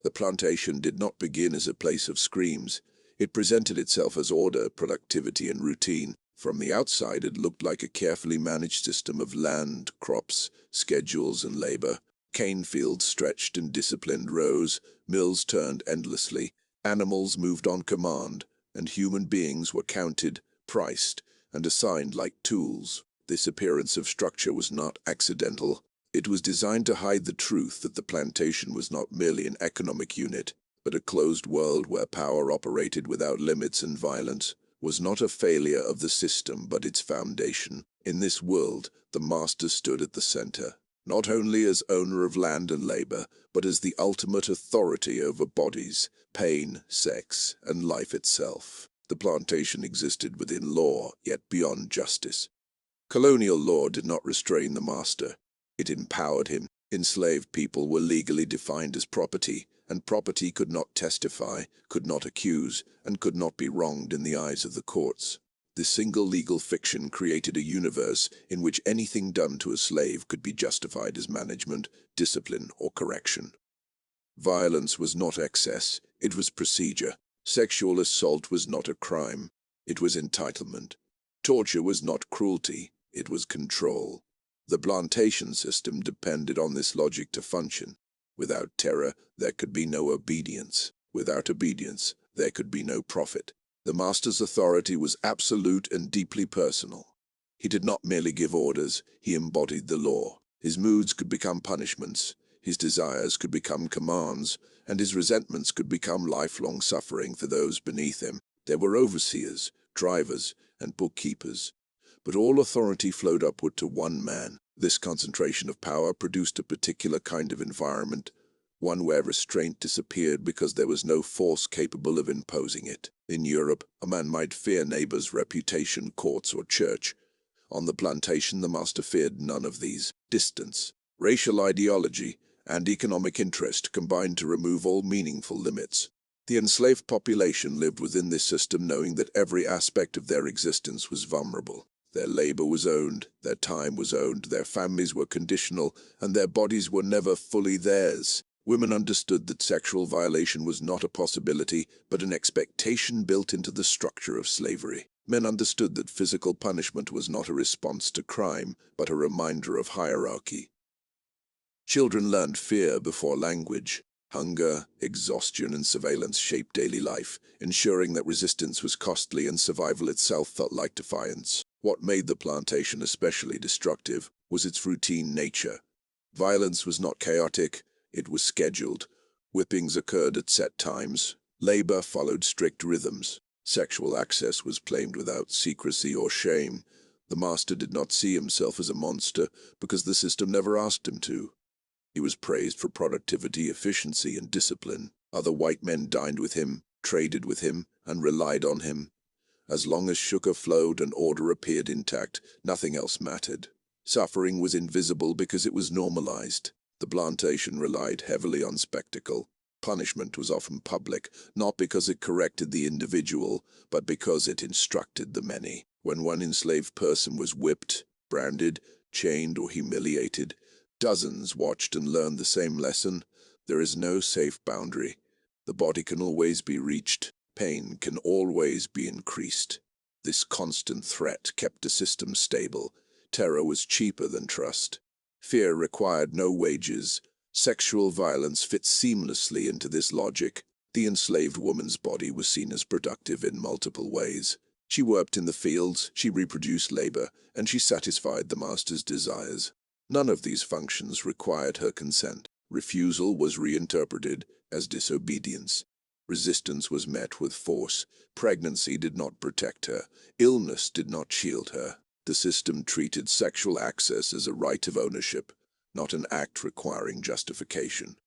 The plantation did not begin as a place of screams. It presented itself as order, productivity, and routine. From the outside, it looked like a carefully managed system of land, crops, schedules, and labor. Cane fields stretched in disciplined rows, mills turned endlessly, animals moved on command, and human beings were counted, priced, and assigned like tools. This appearance of structure was not accidental. It was designed to hide the truth that the plantation was not merely an economic unit, but a closed world where power operated without limits, and violence was not a failure of the system but its foundation. In this world, the master stood at the center, not only as owner of land and labor, but as the ultimate authority over bodies, pain, sex, and life itself. The plantation existed within law, yet beyond justice. Colonial law did not restrain the master. It empowered him. Enslaved people were legally defined as property, and property could not testify, could not accuse, and could not be wronged in the eyes of the courts. This single legal fiction created a universe in which anything done to a slave could be justified as management, discipline, or correction. Violence was not excess, it was procedure. Sexual assault was not a crime, it was entitlement. Torture was not cruelty, it was control. The plantation system depended on this logic to function. Without terror, there could be no obedience. Without obedience, there could be no profit. The master's authority was absolute and deeply personal. He did not merely give orders, he embodied the law. His moods could become punishments, his desires could become commands, and his resentments could become lifelong suffering for those beneath him. There were overseers, drivers, and bookkeepers, but all authority flowed upward to one man. This concentration of power produced a particular kind of environment, one where restraint disappeared because there was no force capable of imposing it. In Europe, a man might fear neighbors' reputation, courts, or church. On the plantation, the master feared none of these. Distance, racial ideology, and economic interest combined to remove all meaningful limits. The enslaved population lived within this system knowing that every aspect of their existence was vulnerable. Their labor was owned, their time was owned, their families were conditional, and their bodies were never fully theirs. Women understood that sexual violation was not a possibility, but an expectation built into the structure of slavery. Men understood that physical punishment was not a response to crime, but a reminder of hierarchy. Children learned fear before language. Hunger, exhaustion, and surveillance shaped daily life, ensuring that resistance was costly and survival itself felt like defiance. What made the plantation especially destructive was its routine nature. Violence was not chaotic, it was scheduled. Whippings occurred at set times. Labor followed strict rhythms. Sexual access was claimed without secrecy or shame. The master did not see himself as a monster because the system never asked him to. He was praised for productivity, efficiency, and discipline. Other white men dined with him, traded with him, and relied on him. As long as sugar flowed and order appeared intact, nothing else mattered. Suffering was invisible because it was normalized. The plantation relied heavily on spectacle. Punishment was often public, not because it corrected the individual, but because it instructed the many. When one enslaved person was whipped, branded, chained, or humiliated, dozens watched and learned the same lesson. There is no safe boundary. The body can always be reached. Pain can always be increased. This constant threat kept the system stable. Terror was cheaper than trust. Fear required no wages. Sexual violence fit seamlessly into this logic. The enslaved woman's body was seen as productive in multiple ways. She worked in the fields, she reproduced labor, and she satisfied the master's desires. None of these functions required her consent. Refusal was reinterpreted as disobedience. Resistance was met with force. Pregnancy did not protect her. Illness did not shield her. The system treated sexual access as a right of ownership, not an act requiring justification.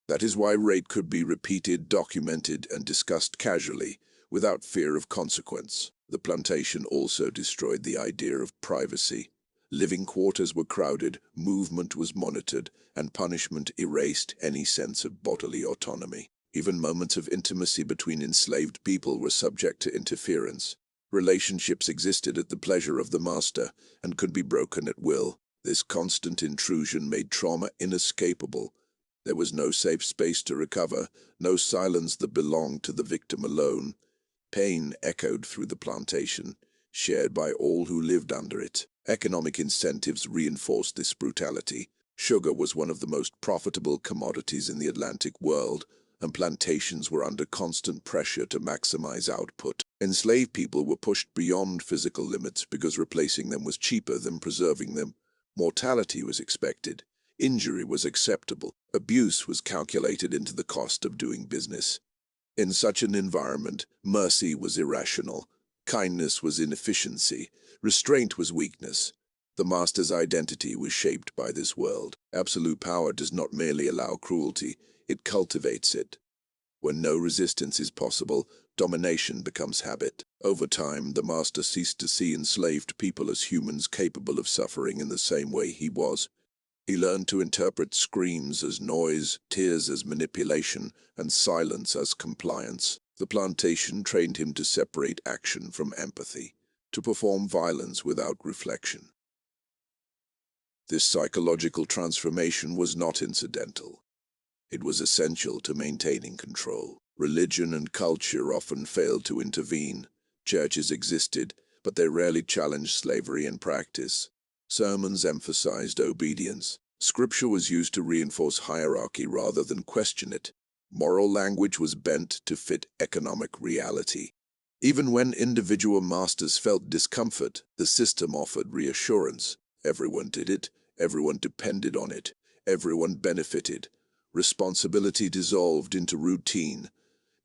That is why rape could be repeated, documented, and discussed casually, without fear of consequence. The plantation also destroyed the idea of privacy. Living quarters were crowded, movement was monitored, and punishment erased any sense of bodily autonomy. Even moments of intimacy between enslaved people were subject to interference. Relationships existed at the pleasure of the master and could be broken at will. This constant intrusion made trauma inescapable. There was no safe space to recover, no silence that belonged to the victim alone. Pain echoed through the plantation, shared by all who lived under it. Economic incentives reinforced this brutality. Sugar was one of the most profitable commodities in the Atlantic world, and plantations were under constant pressure to maximize output. Enslaved people were pushed beyond physical limits because replacing them was cheaper than preserving them. Mortality was expected. Injury was acceptable. Abuse was calculated into the cost of doing business. In such an environment, mercy was irrational. Kindness was inefficiency. Restraint was weakness. The master's identity was shaped by this world. Absolute power does not merely allow cruelty, it cultivates it. When no resistance is possible, domination becomes habit. Over time, the master ceased to see enslaved people as humans capable of suffering in the same way he was. He learned to interpret screams as noise, tears as manipulation, and silence as compliance. The plantation trained him to separate action from empathy, to perform violence without reflection. This psychological transformation was not incidental. It was essential to maintaining control. Religion and culture often failed to intervene. Churches existed, but they rarely challenged slavery in practice. Sermons emphasized obedience. Scripture was used to reinforce hierarchy rather than question it. Moral language was bent to fit economic reality. Even when individual masters felt discomfort, the system offered reassurance. Everyone did it, everyone depended on it, everyone benefited. Responsibility dissolved into routine.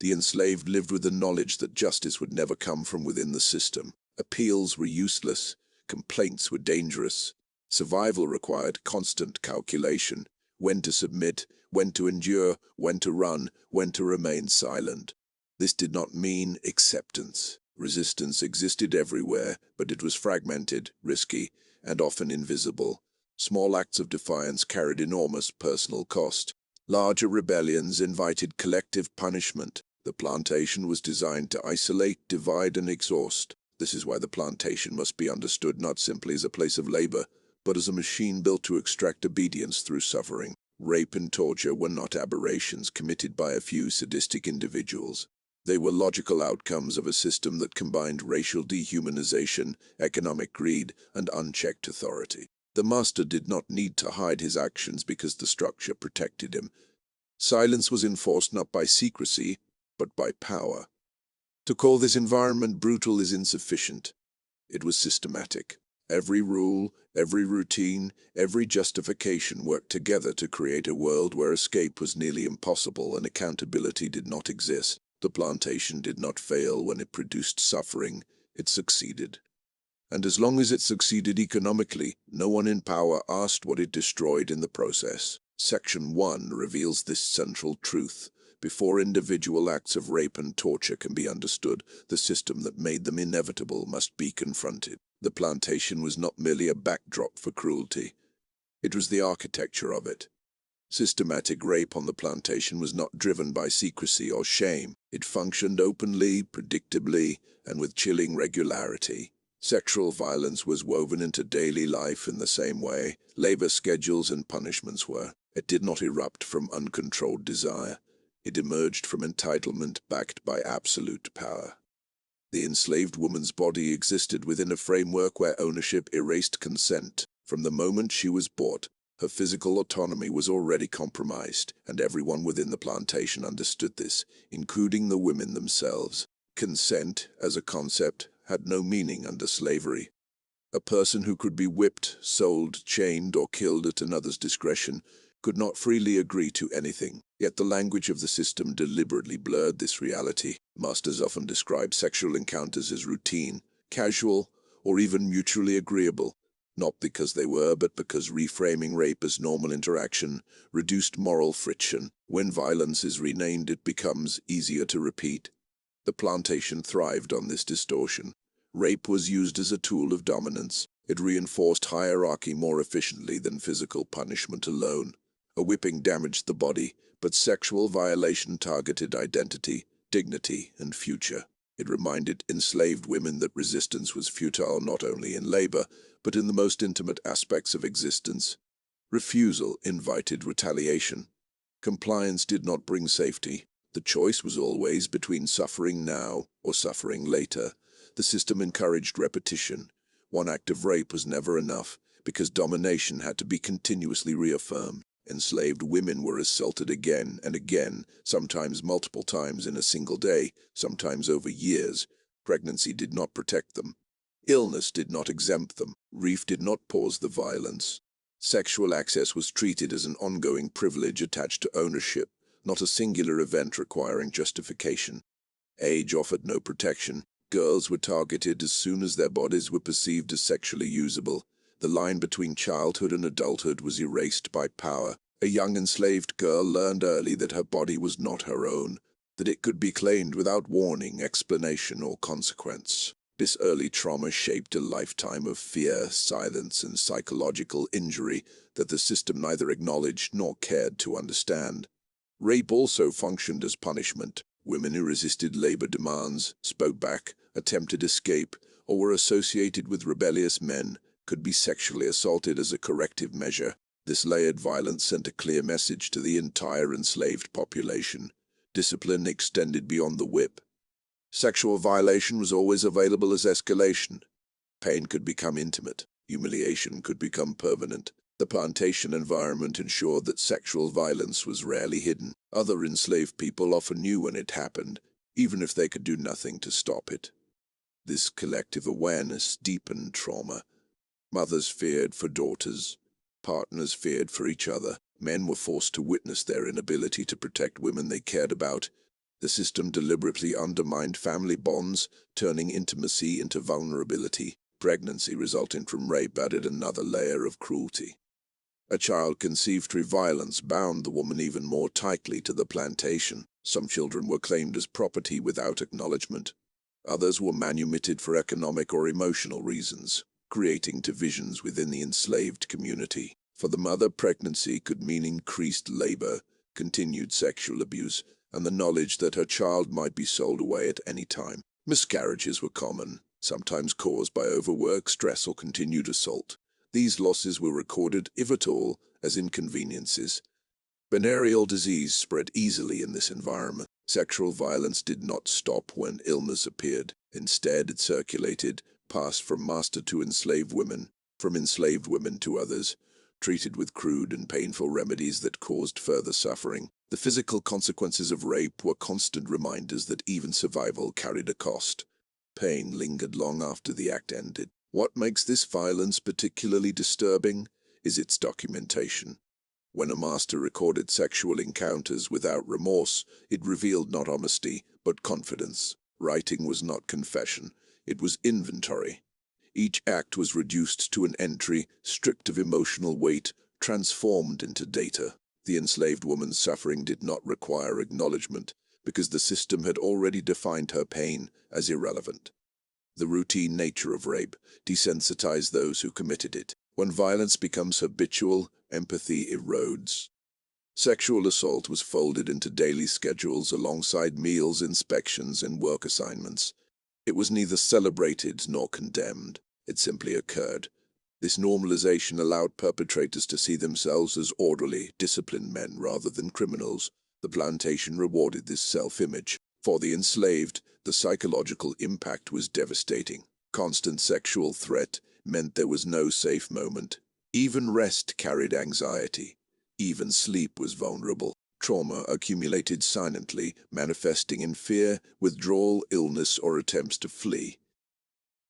The enslaved lived with the knowledge that justice would never come from within the system. Appeals were useless. Complaints were dangerous. Survival required constant calculation. When to submit, when to endure, when to run, when to remain silent. This did not mean acceptance. Resistance existed everywhere, but it was fragmented, risky, and often invisible. Small acts of defiance carried enormous personal cost. Larger rebellions invited collective punishment. The plantation was designed to isolate, divide, and exhaust. This is why the plantation must be understood not simply as a place of labor, but as a machine built to extract obedience through suffering. Rape and torture were not aberrations committed by a few sadistic individuals. They were logical outcomes of a system that combined racial dehumanization, economic greed, and unchecked authority. The master did not need to hide his actions because the structure protected him. Silence was enforced not by secrecy, but by power. To call this environment brutal is insufficient. It was systematic. Every rule, every routine, every justification worked together to create a world where escape was nearly impossible and accountability did not exist. The plantation did not fail when it produced suffering. It succeeded. And as long as it succeeded economically, no one in power asked what it destroyed in the process. Section 1 reveals this central truth. Before individual acts of rape and torture can be understood, the system that made them inevitable must be confronted. The plantation was not merely a backdrop for cruelty. It was the architecture of it. Systematic rape on the plantation was not driven by secrecy or shame. It functioned openly, predictably, and with chilling regularity. Sexual violence was woven into daily life in the same way labor schedules and punishments were. It did not erupt from uncontrolled desire. It emerged from entitlement backed by absolute power. The enslaved woman's body existed within a framework where ownership erased consent. From the moment she was bought, her physical autonomy was already compromised, and everyone within the plantation understood this, including the women themselves. Consent, as a concept, had no meaning under slavery. A person who could be whipped, sold, chained, or killed at another's discretion could not freely agree to anything. Yet the language of the system deliberately blurred this reality. Masters often described sexual encounters as routine, casual, or even mutually agreeable, not because they were, but because reframing rape as normal interaction reduced moral friction. When violence is renamed, it becomes easier to repeat. The plantation thrived on this distortion. Rape was used as a tool of dominance. It reinforced hierarchy more efficiently than physical punishment alone. A whipping damaged the body, but sexual violation targeted identity, dignity, and future. It reminded enslaved women that resistance was futile not only in labor, but in the most intimate aspects of existence. Refusal invited retaliation. Compliance did not bring safety. The choice was always between suffering now or suffering later. The system encouraged repetition. One act of rape was never enough, because domination had to be continuously reaffirmed. Enslaved women were assaulted again and again, sometimes multiple times in a single day, sometimes over years. Pregnancy did not protect them. Illness did not exempt them. Grief did not pause the violence. Sexual access was treated as an ongoing privilege attached to ownership, not a singular event requiring justification. Age offered no protection. Girls were targeted as soon as their bodies were perceived as sexually usable. The line between childhood and adulthood was erased by power. A young enslaved girl learned early that her body was not her own, that it could be claimed without warning, explanation, or consequence. This early trauma shaped a lifetime of fear, silence, and psychological injury that the system neither acknowledged nor cared to understand. Rape also functioned as punishment. Women who resisted labor demands, spoke back, attempted escape, or were associated with rebellious men could be sexually assaulted as a corrective measure. This layered violence sent a clear message to the entire enslaved population. Discipline extended beyond the whip. Sexual violation was always available as escalation. Pain could become intimate. Humiliation could become permanent. The plantation environment ensured that sexual violence was rarely hidden. Other enslaved people often knew when it happened, even if they could do nothing to stop it. This collective awareness deepened trauma. Mothers feared for daughters. Partners feared for each other. Men were forced to witness their inability to protect women they cared about. The system deliberately undermined family bonds, turning intimacy into vulnerability. Pregnancy resulting from rape added another layer of cruelty. A child conceived through violence bound the woman even more tightly to the plantation. Some children were claimed as property without acknowledgement. Others were manumitted for economic or emotional reasons, creating divisions within the enslaved community. For the mother, pregnancy could mean increased labor, continued sexual abuse, and the knowledge that her child might be sold away at any time. Miscarriages were common, sometimes caused by overwork, stress, or continued assault. These losses were recorded, if at all, as inconveniences. Venereal disease spread easily in this environment. Sexual violence did not stop when illness appeared. Instead, it circulated, passed from master to enslaved women, from enslaved women to others, treated with crude and painful remedies that caused further suffering. The physical consequences of rape were constant reminders that even survival carried a cost. Pain lingered long after the act ended. What makes this violence particularly disturbing is its documentation. When a master recorded sexual encounters without remorse, it revealed not honesty, but confidence. Writing was not confession, it was inventory. Each act was reduced to an entry, stripped of emotional weight, transformed into data. The enslaved woman's suffering did not require acknowledgement, because the system had already defined her pain as irrelevant. The routine nature of rape desensitized those who committed it. When violence becomes habitual, empathy erodes. Sexual assault was folded into daily schedules alongside meals, inspections, and work assignments. It was neither celebrated nor condemned. It simply occurred. This normalization allowed perpetrators to see themselves as orderly, disciplined men rather than criminals. The plantation rewarded this self-image. For the enslaved, the psychological impact was devastating. Constant sexual threat meant there was no safe moment. Even rest carried anxiety. Even sleep was vulnerable. Trauma accumulated silently, manifesting in fear, withdrawal, illness, or attempts to flee.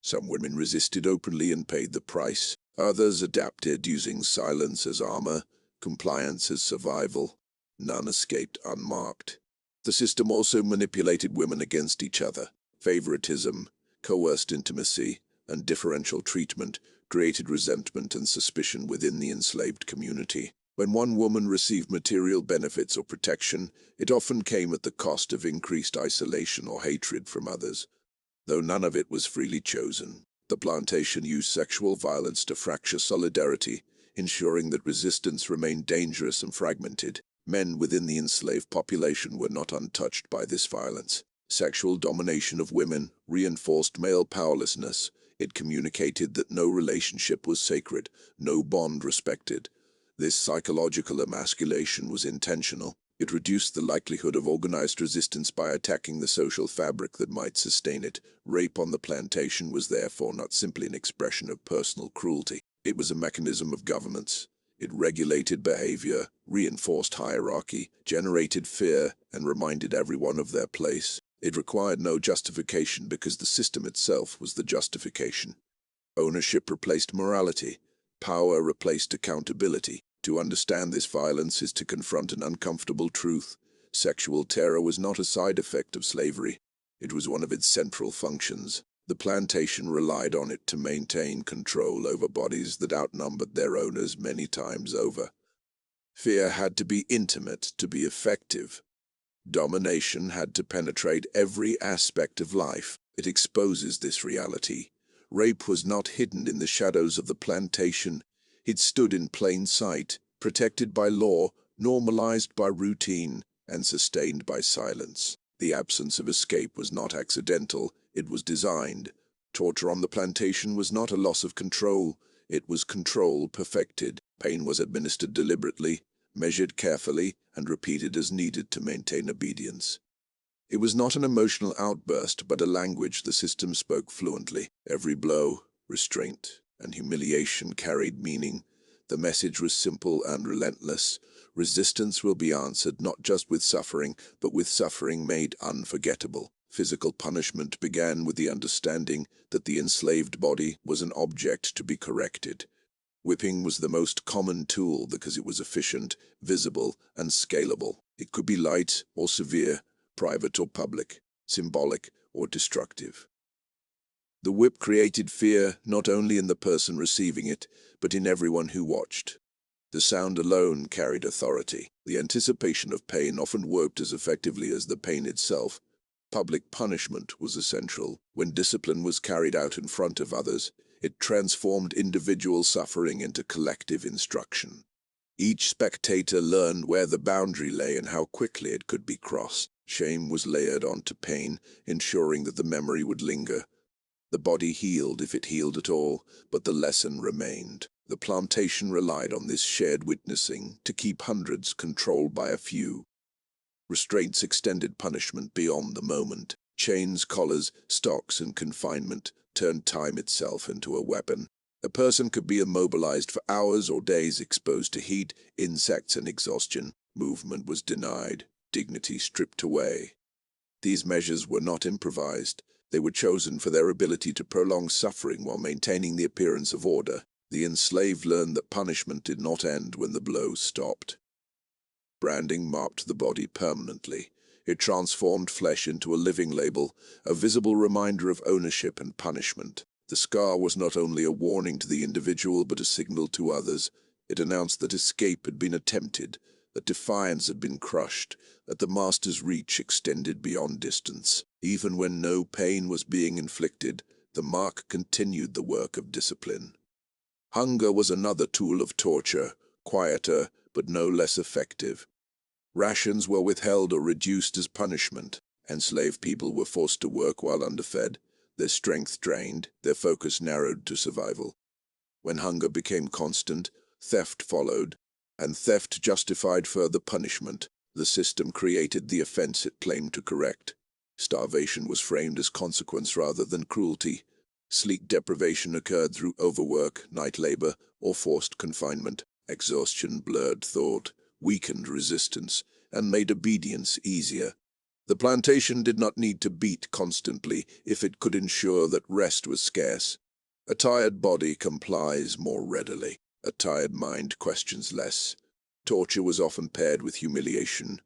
Some women resisted openly and paid the price. Others adapted, using silence as armor, compliance as survival. None escaped unmarked. The system also manipulated women against each other. Favoritism, coerced intimacy, and differential treatment created resentment and suspicion within the enslaved community. When one woman received material benefits or protection, it often came at the cost of increased isolation or hatred from others. Though none of it was freely chosen, the plantation used sexual violence to fracture solidarity, ensuring that resistance remained dangerous and fragmented. Men within the enslaved population were not untouched by this violence. Sexual domination of women reinforced male powerlessness. It communicated that no relationship was sacred, no bond respected. This psychological emasculation was intentional. It reduced the likelihood of organized resistance by attacking the social fabric that might sustain it. Rape on the plantation was therefore not simply an expression of personal cruelty. It was a mechanism of governance. It regulated behavior, reinforced hierarchy, generated fear, and reminded everyone of their place. It required no justification because the system itself was the justification. Ownership replaced morality. Power replaced accountability. To understand this violence is to confront an uncomfortable truth. Sexual terror was not a side effect of slavery. It was one of its central functions. The plantation relied on it to maintain control over bodies that outnumbered their owners many times over. Fear had to be intimate to be effective. Domination had to penetrate every aspect of life. It exposes this reality. Rape was not hidden in the shadows of the plantation. It stood in plain sight, protected by law, normalized by routine, and sustained by silence. The absence of escape was not accidental, it was designed. Torture on the plantation was not a loss of control, it was control perfected. Pain was administered deliberately, measured carefully, and repeated as needed to maintain obedience. It was not an emotional outburst, but a language the system spoke fluently. Every blow, restraint, and humiliation carried meaning. The message was simple and relentless. Resistance will be answered not just with suffering, but with suffering made unforgettable. Physical punishment began with the understanding that the enslaved body was an object to be corrected. Whipping was the most common tool because it was efficient, visible, and scalable. It could be light or severe, private or public, symbolic or destructive. The whip created fear not only in the person receiving it, but in everyone who watched. The sound alone carried authority. The anticipation of pain often worked as effectively as the pain itself. Public punishment was essential. When discipline was carried out in front of others, it transformed individual suffering into collective instruction. Each spectator learned where the boundary lay and how quickly it could be crossed. Shame was layered onto pain, ensuring that the memory would linger. The body healed if it healed at all, but the lesson remained. The plantation relied on this shared witnessing to keep hundreds controlled by a few. Restraints extended punishment beyond the moment. Chains, collars, stocks, and confinement turned time itself into a weapon. A person could be immobilized for hours or days exposed to heat, insects, and exhaustion. Movement was denied, dignity stripped away. These measures were not improvised. They were chosen for their ability to prolong suffering while maintaining the appearance of order. The enslaved learned that punishment did not end when the blows stopped. Branding marked the body permanently. It transformed flesh into a living label, a visible reminder of ownership and punishment. The scar was not only a warning to the individual but a signal to others. It announced that escape had been attempted, that defiance had been crushed, that the master's reach extended beyond distance. Even when no pain was being inflicted, the mark continued the work of discipline. Hunger was another tool of torture, quieter but no less effective. Rations were withheld or reduced as punishment. Enslaved people were forced to work while underfed, their strength drained, their focus narrowed to survival. When hunger became constant, theft followed, and theft justified further punishment. The system created the offense it claimed to correct. Starvation was framed as consequence rather than cruelty. Sleep deprivation occurred through overwork, night labor, or forced confinement. Exhaustion blurred thought, weakened resistance, and made obedience easier. The plantation did not need to beat constantly if it could ensure that rest was scarce. A tired body complies more readily. A tired mind questions less. Torture was often paired with humiliation.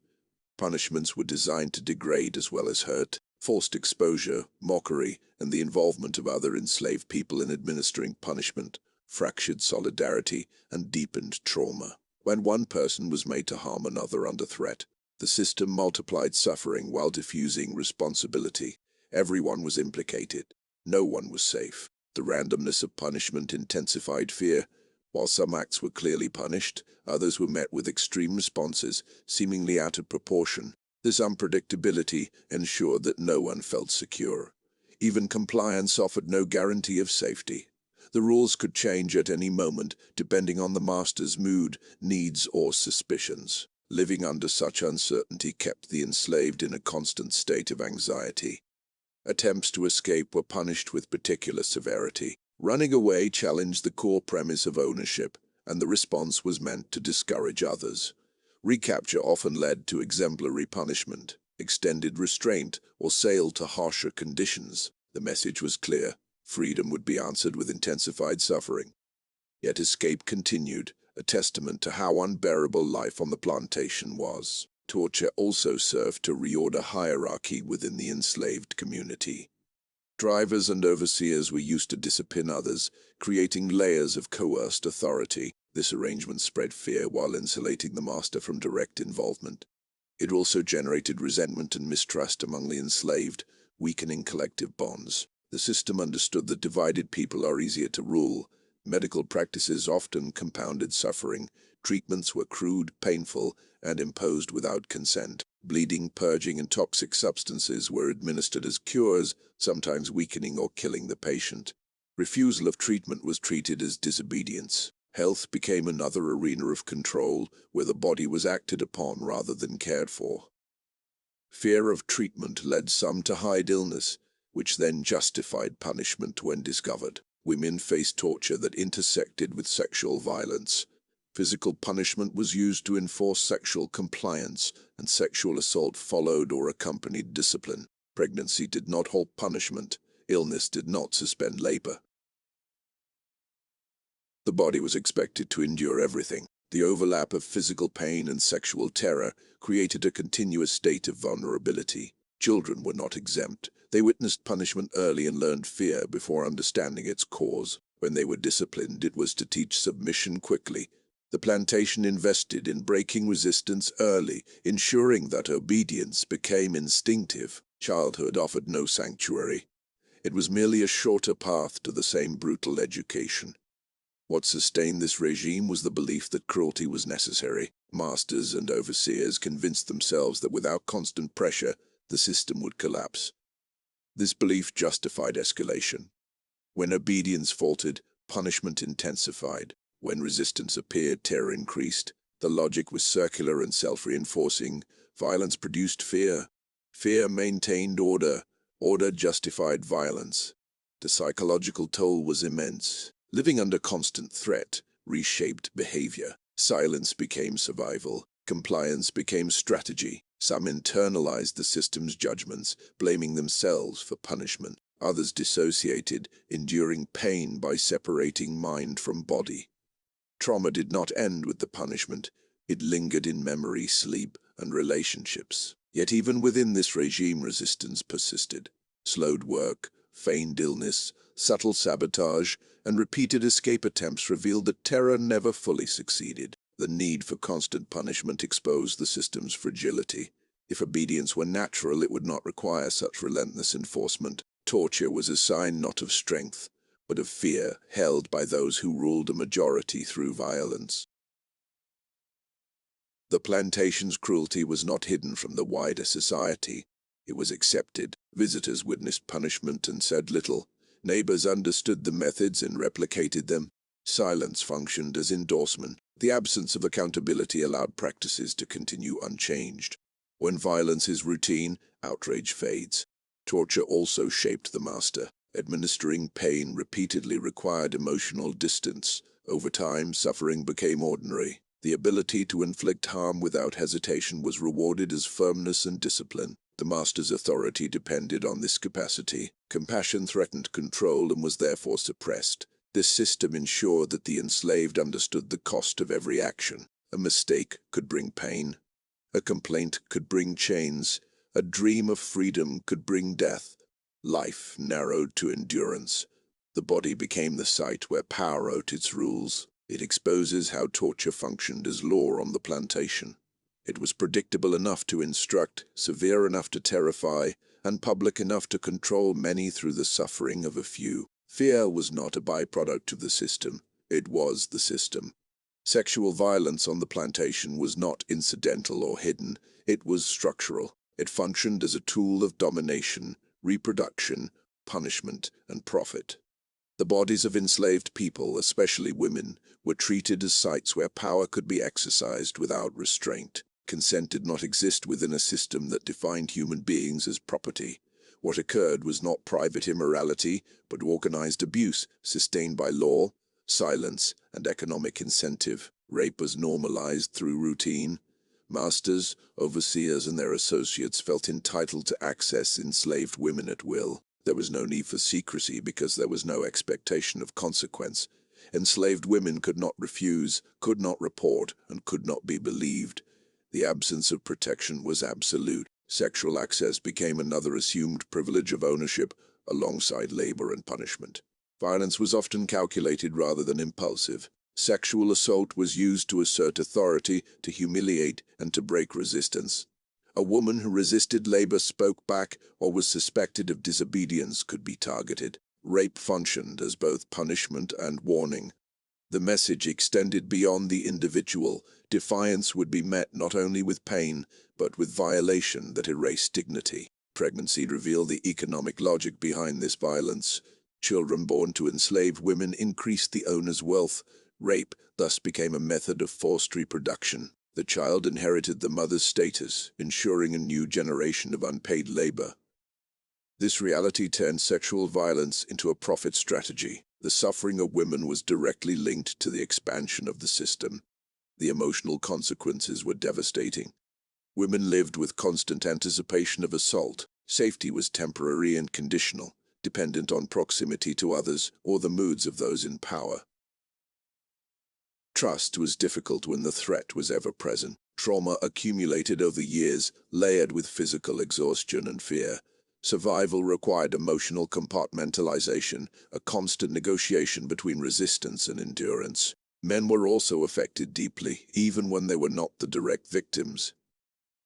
Punishments were designed to degrade as well as hurt. Forced exposure, mockery, and the involvement of other enslaved people in administering punishment fractured solidarity and deepened trauma. When one person was made to harm another under threat, the system multiplied suffering while diffusing responsibility. Everyone was implicated. No one was safe. The randomness of punishment intensified fear. While some acts were clearly punished, others were met with extreme responses, seemingly out of proportion. This unpredictability ensured that no one felt secure. Even compliance offered no guarantee of safety. The rules could change at any moment, depending on the master's mood, needs, or suspicions. Living under such uncertainty kept the enslaved in a constant state of anxiety. Attempts to escape were punished with particular severity. Running away challenged the core premise of ownership, and the response was meant to discourage others. Recapture often led to exemplary punishment, extended restraint, or sale to harsher conditions. The message was clear: freedom would be answered with intensified suffering. Yet escape continued, a testament to how unbearable life on the plantation was. Torture also served to reorder hierarchy within the enslaved community. Drivers and overseers were used to discipline others, creating layers of coerced authority. This arrangement spread fear while insulating the master from direct involvement. It also generated resentment and mistrust among the enslaved, weakening collective bonds. The system understood that divided people are easier to rule. Medical practices often compounded suffering. Treatments were crude, painful, and imposed without consent. Bleeding, purging, and toxic substances were administered as cures, sometimes weakening or killing the patient. Refusal of treatment was treated as disobedience. Health became another arena of control, where the body was acted upon rather than cared for. Fear of treatment led some to hide illness, which then justified punishment when discovered. Women faced torture that intersected with sexual violence. Physical punishment was used to enforce sexual compliance, and sexual assault followed or accompanied discipline. Pregnancy did not halt punishment. Illness did not suspend labor. The body was expected to endure everything. The overlap of physical pain and sexual terror created a continuous state of vulnerability. Children were not exempt. They witnessed punishment early and learned fear before understanding its cause. When they were disciplined, it was to teach submission quickly. The plantation invested in breaking resistance early, ensuring that obedience became instinctive. Childhood offered no sanctuary. It was merely a shorter path to the same brutal education. What sustained this regime was the belief that cruelty was necessary. Masters and overseers convinced themselves that without constant pressure, the system would collapse. This belief justified escalation. When obedience faltered, punishment intensified. When resistance appeared, terror increased. The logic was circular and self-reinforcing. Violence produced fear. Fear maintained order. Order justified violence. The psychological toll was immense. Living under constant threat reshaped behavior. Silence became survival. Compliance became strategy. Some internalized the system's judgments, blaming themselves for punishment. Others dissociated, enduring pain by separating mind from body. Trauma did not end with the punishment. It lingered in memory, sleep, and relationships. Yet even within this regime, resistance persisted. Slowed work, feigned illness, subtle sabotage, and repeated escape attempts revealed that terror never fully succeeded. The need for constant punishment exposed the system's fragility. If obedience were natural, it would not require such relentless enforcement. Torture was a sign not of strength, but of fear, held by those who ruled a majority through violence. The plantation's cruelty was not hidden from the wider society. It was accepted. Visitors witnessed punishment and said little. Neighbors understood the methods and replicated them. Silence functioned as endorsement. The absence of accountability allowed practices to continue unchanged. When violence is routine, outrage fades. Torture also shaped the master. Administering pain repeatedly required emotional distance. Over time, suffering became ordinary. The ability to inflict harm without hesitation was rewarded as firmness and discipline. The master's authority depended on this capacity. Compassion threatened control and was therefore suppressed. This system ensured that the enslaved understood the cost of every action. A mistake could bring pain. A complaint could bring chains. A dream of freedom could bring death. Life narrowed to endurance. The body became the site where power wrote its rules. It exposes how torture functioned as law on the plantation. It was predictable enough to instruct, severe enough to terrify, and public enough to control many through the suffering of a few. Fear was not a byproduct of the system. It was the system. Sexual violence on the plantation was not incidental or hidden. It was structural. It functioned as a tool of domination, reproduction, punishment, and profit. The bodies of enslaved people, especially women, were treated as sites where power could be exercised without restraint. Consent did not exist within a system that defined human beings as property. What occurred was not private immorality, but organized abuse sustained by law, silence, and economic incentive. Rape was normalized through routine. Masters, overseers, and their associates felt entitled to access enslaved women at will. There was no need for secrecy because there was no expectation of consequence. Enslaved women could not refuse, could not report, and could not be believed. The absence of protection was absolute. Sexual access became another assumed privilege of ownership, alongside labor and punishment. Violence was often calculated rather than impulsive. Sexual assault was used to assert authority, to humiliate, and to break resistance. A woman who resisted labor, spoke back, or was suspected of disobedience could be targeted. Rape functioned as both punishment and warning. The message extended beyond the individual. Defiance would be met not only with pain, but with violation that erased dignity. Pregnancy revealed the economic logic behind this violence. Children born to enslaved women increased the owner's wealth. Rape thus became a method of forced reproduction. The child inherited the mother's status, ensuring a new generation of unpaid labor. This reality turned sexual violence into a profit strategy. The suffering of women was directly linked to the expansion of the system. The emotional consequences were devastating. Women lived with constant anticipation of assault. Safety was temporary and conditional, dependent on proximity to others or the moods of those in power. Trust was difficult when the threat was ever present. Trauma accumulated over years, layered with physical exhaustion and fear. Survival required emotional compartmentalization, a constant negotiation between resistance and endurance. Men were also affected deeply, even when they were not the direct victims.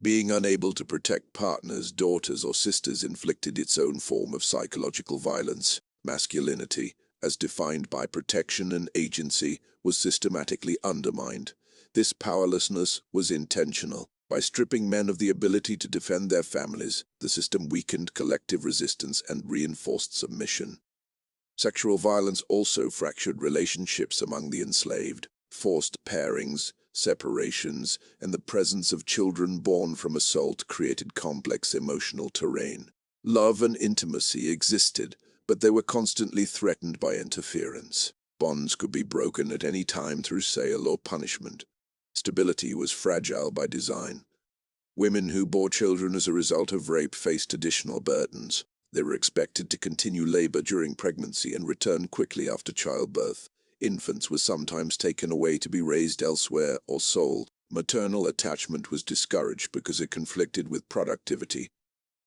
Being unable to protect partners, daughters, or sisters inflicted its own form of psychological violence. Masculinity, as defined by protection and agency, was systematically undermined. This powerlessness was intentional. By stripping men of the ability to defend their families, the system weakened collective resistance and reinforced submission. Sexual violence also fractured relationships among the enslaved. Forced pairings, separations, and the presence of children born from assault created complex emotional terrain. Love and intimacy existed, but they were constantly threatened by interference. Bonds could be broken at any time through sale or punishment. Stability was fragile by design. Women who bore children as a result of rape faced additional burdens. They were expected to continue labor during pregnancy and return quickly after childbirth. Infants were sometimes taken away to be raised elsewhere or sold. Maternal attachment was discouraged because it conflicted with productivity.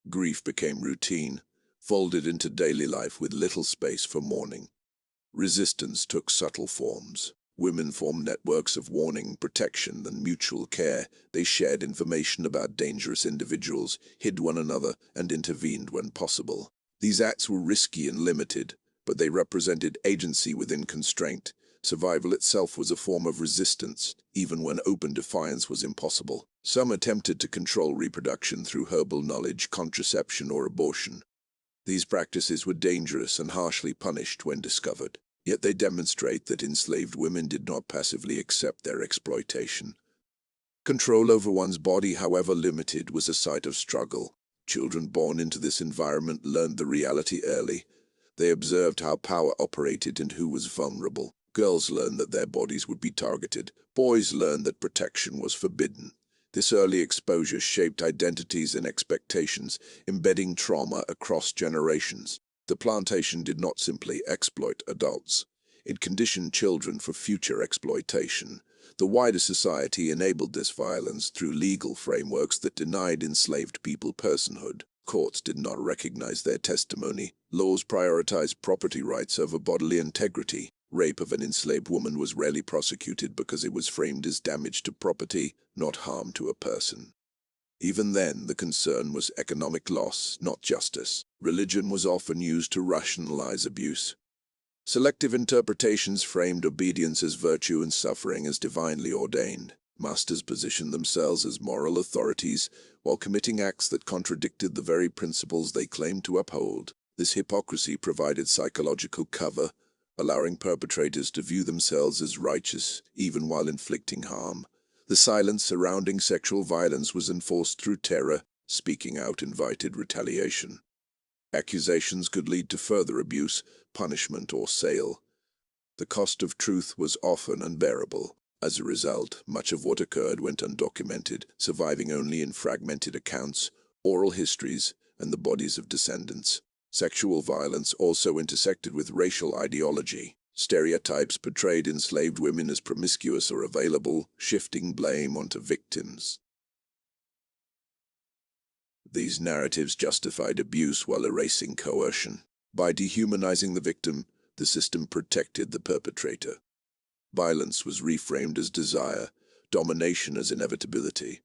Grief became routine, folded into daily life with little space for mourning. Resistance took subtle forms. Women formed networks of warning, protection, and mutual care. They shared information about dangerous individuals, hid one another, and intervened when possible. These acts were risky and limited, but they represented agency within constraint. Survival itself was a form of resistance, even when open defiance was impossible. Some attempted to control reproduction through herbal knowledge, contraception, or abortion. These practices were dangerous and harshly punished when discovered. Yet they demonstrate that enslaved women did not passively accept their exploitation. Control over one's body, however limited, was a site of struggle. Children born into this environment learned the reality early. They observed how power operated and who was vulnerable. Girls learned that their bodies would be targeted. Boys learned that protection was forbidden. This early exposure shaped identities and expectations, embedding trauma across generations. The plantation did not simply exploit adults. It conditioned children for future exploitation. The wider society enabled this violence through legal frameworks that denied enslaved people personhood. Courts did not recognize their testimony. Laws prioritized property rights over bodily integrity. Rape of an enslaved woman was rarely prosecuted because it was framed as damage to property, not harm to a person. Even then, the concern was economic loss, not justice. Religion was often used to rationalize abuse. Selective interpretations framed obedience as virtue and suffering as divinely ordained. Masters positioned themselves as moral authorities while committing acts that contradicted the very principles they claimed to uphold. This hypocrisy provided psychological cover, allowing perpetrators to view themselves as righteous even while inflicting harm. The silence surrounding sexual violence was enforced through terror. Speaking out invited retaliation. Accusations could lead to further abuse, punishment, or sale. The cost of truth was often unbearable. As a result, much of what occurred went undocumented, surviving only in fragmented accounts, oral histories, and the bodies of descendants. Sexual violence also intersected with racial ideology. Stereotypes portrayed enslaved women as promiscuous or available, shifting blame onto victims. These narratives justified abuse while erasing coercion. By dehumanizing the victim, the system protected the perpetrator. Violence was reframed as desire, domination as inevitability.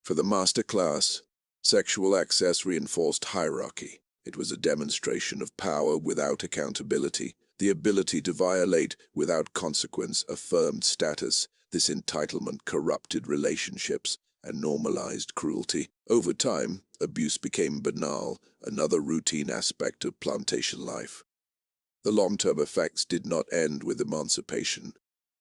For the master class, sexual access reinforced hierarchy. It was a demonstration of power without accountability. The ability to violate without consequence affirmed status. This entitlement corrupted relationships and normalized cruelty. Over time, abuse became banal, another routine aspect of plantation life. The long-term effects did not end with emancipation.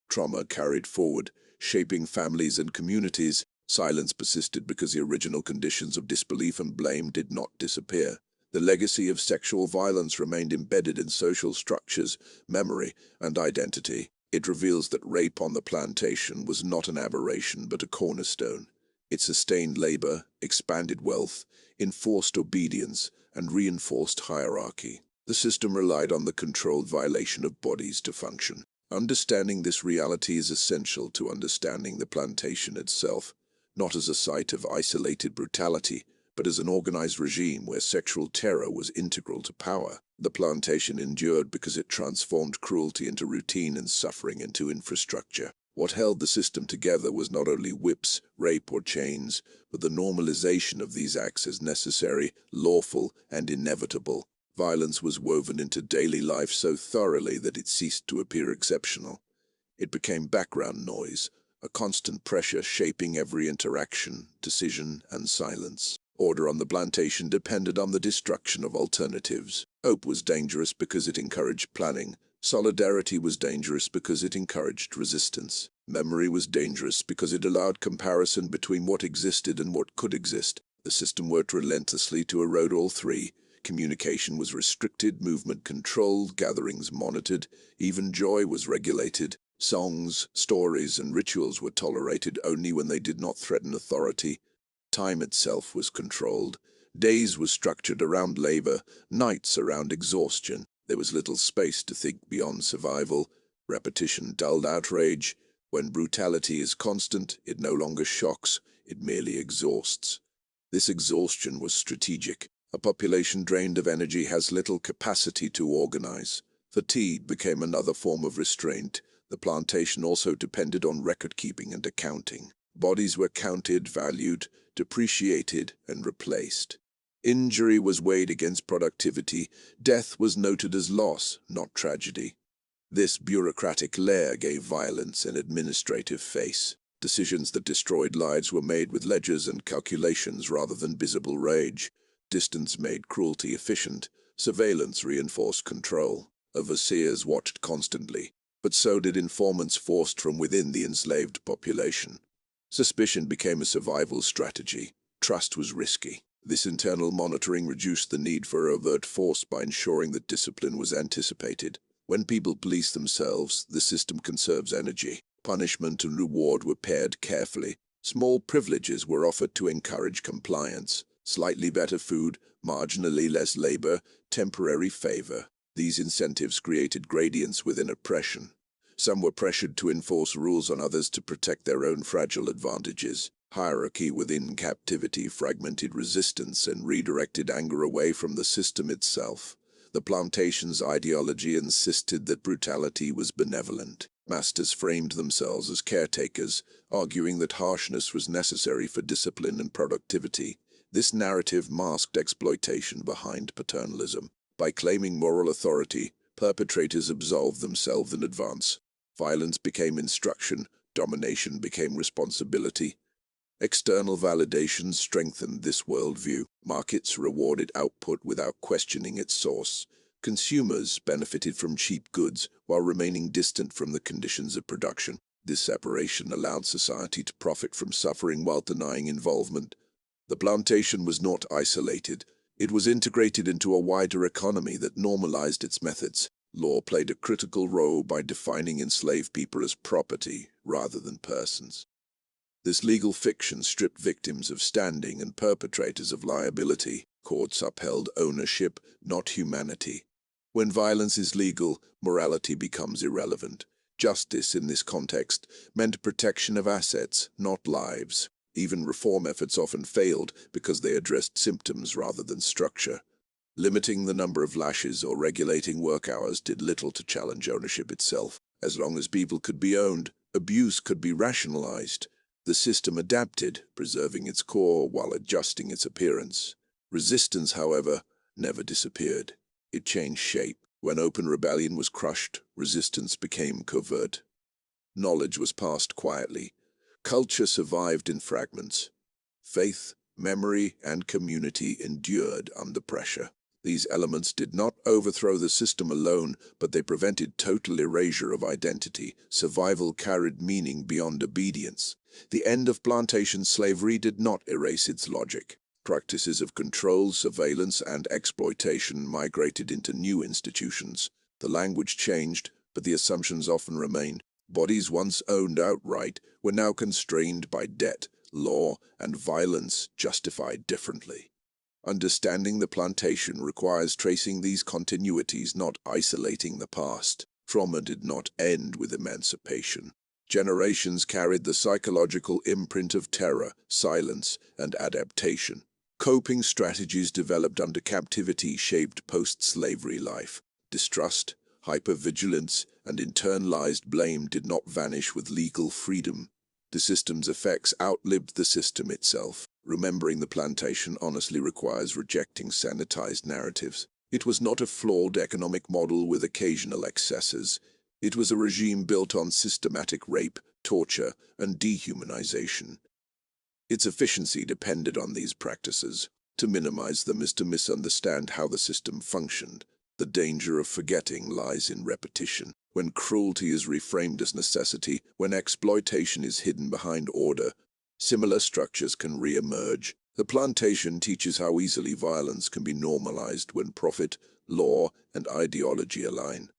Trauma carried forward, shaping families and communities. Silence persisted because the original conditions of disbelief and blame did not disappear. The legacy of sexual violence remained embedded in social structures, memory, and identity. It reveals that rape on the plantation was not an aberration but a cornerstone. It sustained labor, expanded wealth, enforced obedience, and reinforced hierarchy. The system relied on the controlled violation of bodies to function. Understanding this reality is essential to understanding the plantation itself, not as a site of isolated brutality, but as an organized regime where sexual terror was integral to power. The plantation endured because it transformed cruelty into routine and suffering into infrastructure. What held the system together was not only whips, rape, or chains, but the normalization of these acts as necessary, lawful, and inevitable. Violence was woven into daily life so thoroughly that it ceased to appear exceptional. It became background noise, a constant pressure shaping every interaction, decision, and silence. Order on the plantation depended on the destruction of alternatives. Hope was dangerous because it encouraged planning. Solidarity was dangerous because it encouraged resistance. Memory was dangerous because it allowed comparison between what existed and what could exist. The system worked relentlessly to erode all three. Communication was restricted, movement controlled, gatherings monitored, even joy was regulated. Songs, stories, and rituals were tolerated only when they did not threaten authority. Time itself was controlled. Days were structured around labor, nights around exhaustion. There was little space to think beyond survival. Repetition dulled outrage. When brutality is constant, it no longer shocks, it merely exhausts. This exhaustion was strategic. A population drained of energy has little capacity to organize. Fatigue became another form of restraint. The plantation also depended on record-keeping and accounting. Bodies were counted, valued, depreciated, and replaced. Injury was weighed against productivity. Death was noted as loss, not tragedy. This bureaucratic layer gave violence an administrative face. Decisions that destroyed lives were made with ledgers and calculations rather than visible rage. Distance made cruelty efficient. Surveillance reinforced control. Overseers watched constantly, but so did informants forced from within the enslaved population. Suspicion became a survival strategy. Trust was risky. This internal monitoring reduced the need for overt force by ensuring that discipline was anticipated. When people police themselves, the system conserves energy. Punishment and reward were paired carefully. Small privileges were offered to encourage compliance. Slightly better food, marginally less labor, temporary favor. These incentives created gradients within oppression. Some were pressured to enforce rules on others to protect their own fragile advantages. Hierarchy within captivity fragmented resistance and redirected anger away from the system itself. The plantation's ideology insisted that brutality was benevolent. Masters framed themselves as caretakers, arguing that harshness was necessary for discipline and productivity. This narrative masked exploitation behind paternalism. By claiming moral authority, perpetrators absolved themselves in advance. Violence became instruction, domination became responsibility. External validation strengthened this worldview. Markets rewarded output without questioning its source. Consumers benefited from cheap goods while remaining distant from the conditions of production. This separation allowed society to profit from suffering while denying involvement. The plantation was not isolated. It was integrated into a wider economy that normalized its methods. Law played a critical role by defining enslaved people as property rather than persons. This legal fiction stripped victims of standing and perpetrators of liability. Courts upheld ownership, not humanity. When violence is legal, morality becomes irrelevant. Justice in this context meant protection of assets, not lives. Even reform efforts often failed because they addressed symptoms rather than structure. Limiting the number of lashes or regulating work hours did little to challenge ownership itself. As long as people could be owned, abuse could be rationalized. The system adapted, preserving its core while adjusting its appearance. Resistance, however, never disappeared. It changed shape. When open rebellion was crushed, resistance became covert. Knowledge was passed quietly. Culture survived in fragments. Faith, memory, and community endured under pressure. These elements did not overthrow the system alone, but they prevented total erasure of identity. Survival carried meaning beyond obedience. The end of plantation slavery did not erase its logic. Practices of control, surveillance, and exploitation migrated into new institutions. The language changed, but the assumptions often remained. Bodies once owned outright were now constrained by debt, law, and violence justified differently. Understanding the plantation requires tracing these continuities, not isolating the past. Trauma did not end with emancipation. Generations carried the psychological imprint of terror, silence, and adaptation. Coping strategies developed under captivity shaped post-slavery life. Distrust, hypervigilance, and internalized blame did not vanish with legal freedom. The system's effects outlived the system itself. Remembering the plantation honestly requires rejecting sanitized narratives. It was not a flawed economic model with occasional excesses. It was a regime built on systematic rape, torture, and dehumanization. Its efficiency depended on these practices. To minimize them is to misunderstand how the system functioned. The danger of forgetting lies in repetition. When cruelty is reframed as necessity, when exploitation is hidden behind order, similar structures can re-emerge. The plantation teaches how easily violence can be normalized when profit, law, and ideology align.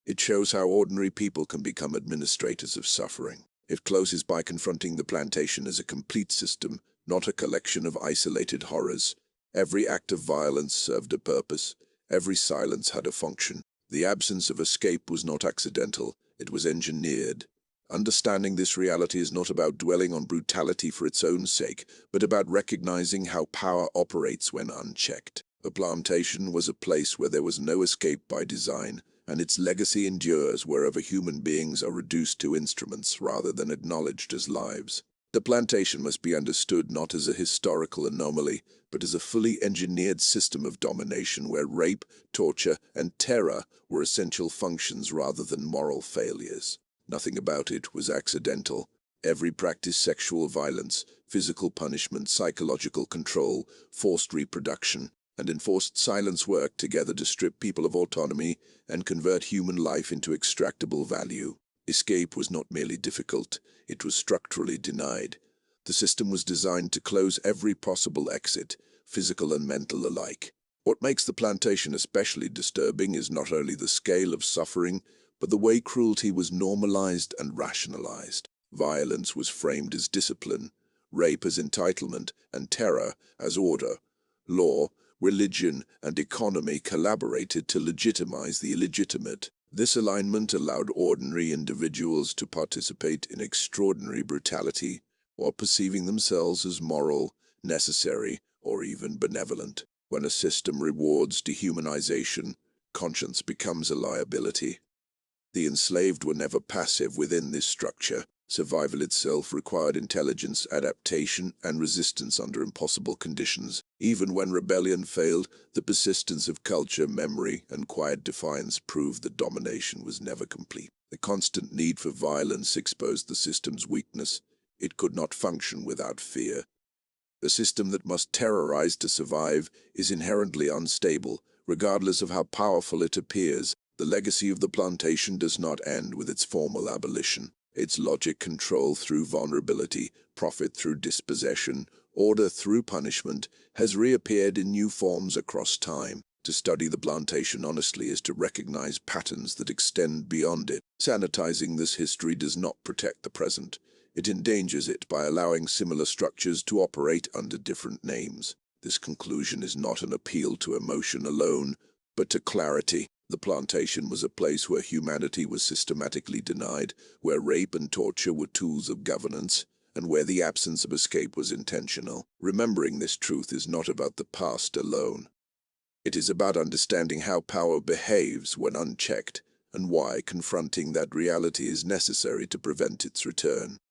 It shows how ordinary people can become administrators of suffering. It closes by confronting the plantation as a complete system, not a collection of isolated horrors. Every act of violence served a purpose. Every silence had a function. The absence of escape was not accidental, it was engineered. Understanding this reality is not about dwelling on brutality for its own sake, but about recognizing how power operates when unchecked. The plantation was a place where there was no escape by design, and its legacy endures wherever human beings are reduced to instruments rather than acknowledged as lives. The plantation must be understood not as a historical anomaly, but as a fully engineered system of domination where rape, torture, and terror were essential functions rather than moral failures. Nothing about it was accidental. Every practice, sexual violence, physical punishment, psychological control, forced reproduction, and enforced silence worked together to strip people of autonomy and convert human life into extractable value. Escape was not merely difficult, it was structurally denied. The system was designed to close every possible exit, physical and mental alike. What makes the plantation especially disturbing is not only the scale of suffering, but the way cruelty was normalized and rationalized. Violence was framed as discipline, rape as entitlement, and terror as order. Law, religion, and economy collaborated to legitimize the illegitimate. This alignment allowed ordinary individuals to participate in extraordinary brutality while perceiving themselves as moral, necessary, or even benevolent. When a system rewards dehumanization, conscience becomes a liability. The enslaved were never passive within this structure. Survival itself required intelligence, adaptation, and resistance under impossible conditions. Even when rebellion failed, the persistence of culture, memory, and quiet defiance proved that domination was never complete. The constant need for violence exposed the system's weakness. It could not function without fear. A system that must terrorize to survive is inherently unstable, regardless of how powerful it appears. The legacy of the plantation does not end with its formal abolition. Its logic, control through vulnerability, profit through dispossession, order through punishment, has reappeared in new forms across time. To study the plantation honestly is to recognize patterns that extend beyond it. Sanitizing this history does not protect the present. It endangers it by allowing similar structures to operate under different names. This conclusion is not an appeal to emotion alone, but to clarity. The plantation was a place where humanity was systematically denied, where rape and torture were tools of governance, and where the absence of escape was intentional. Remembering this truth is not about the past alone. It is about understanding how power behaves when unchecked, and why confronting that reality is necessary to prevent its return.